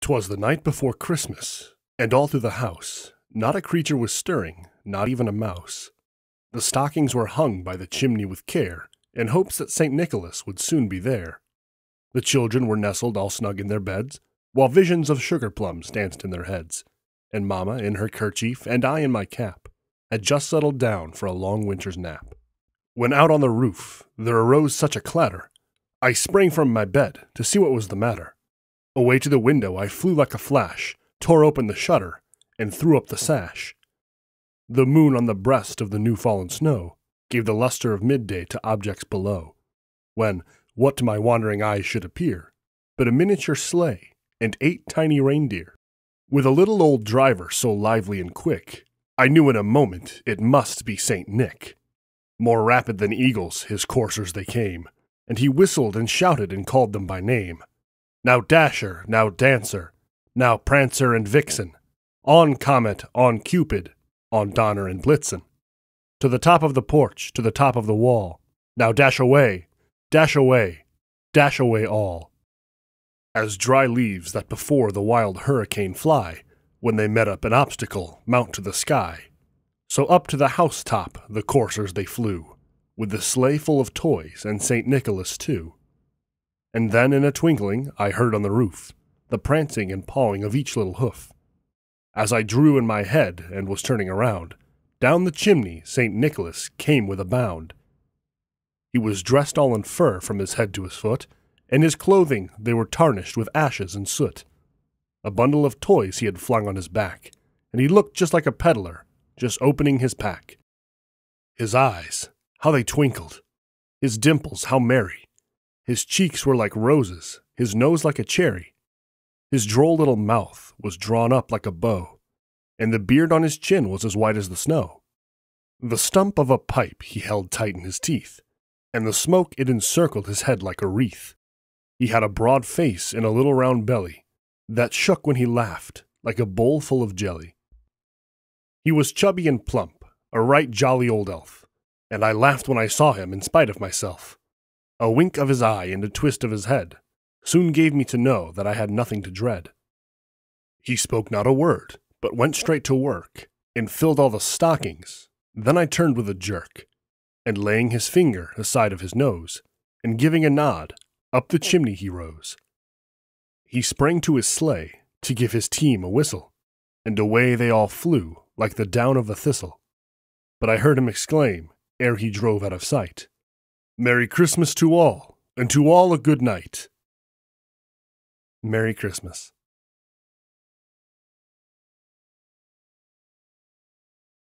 'Twas the night before Christmas, and all through the house not a creature was stirring, not even a mouse. The stockings were hung by the chimney with care, in hopes that St. Nicholas would soon be there. The children were nestled all snug in their beds, while visions of sugar plums danced in their heads, and Mamma in her kerchief and I in my cap had just settled down for a long winter's nap. When out on the roof there arose such a clatter, I sprang from my bed to see what was the matter. Away to the window I flew like a flash, tore open the shutter, and threw up the sash. The moon on the breast of the new-fallen snow gave the luster of midday to objects below, when, what to my wandering eyes should appear, but a miniature sleigh and 8 tiny reindeer, with a little old driver so lively and quick, I knew in a moment it must be St. Nick. More rapid than eagles his coursers they came, and he whistled and shouted and called them by name. Now Dasher, now Dancer, now Prancer and Vixen, on Comet, on Cupid, on Donner and Blitzen. To the top of the porch, to the top of the wall, now dash away, dash away, dash away all. As dry leaves that before the wild hurricane fly, when they met up an obstacle, mount to the sky, so up to the housetop the coursers they flew, with the sleigh full of toys and St. Nicholas too. And then in a twinkling I heard on the roof the prancing and pawing of each little hoof. As I drew in my head and was turning around, down the chimney St. Nicholas came with a bound. He was dressed all in fur from his head to his foot, and his clothing they were tarnished with ashes and soot. A bundle of toys he had flung on his back, and he looked just like a peddler, just opening his pack. His eyes, how they twinkled! His dimples, how merry! His cheeks were like roses, his nose like a cherry. His droll little mouth was drawn up like a bow, and the beard on his chin was as white as the snow. The stump of a pipe he held tight in his teeth, and the smoke it encircled his head like a wreath. He had a broad face and a little round belly, that shook when he laughed, like a bowl full of jelly. He was chubby and plump, a right jolly old elf, and I laughed when I saw him in spite of myself. A wink of his eye and a twist of his head soon gave me to know that I had nothing to dread. He spoke not a word, but went straight to work, and filled all the stockings. Then I turned with a jerk, and laying his finger aside of his nose, and giving a nod, up the chimney he rose. He sprang to his sleigh to give his team a whistle, and away they all flew like the down of a thistle. But I heard him exclaim, ere he drove out of sight, "Merry Christmas to all, and to all a good night." Merry Christmas.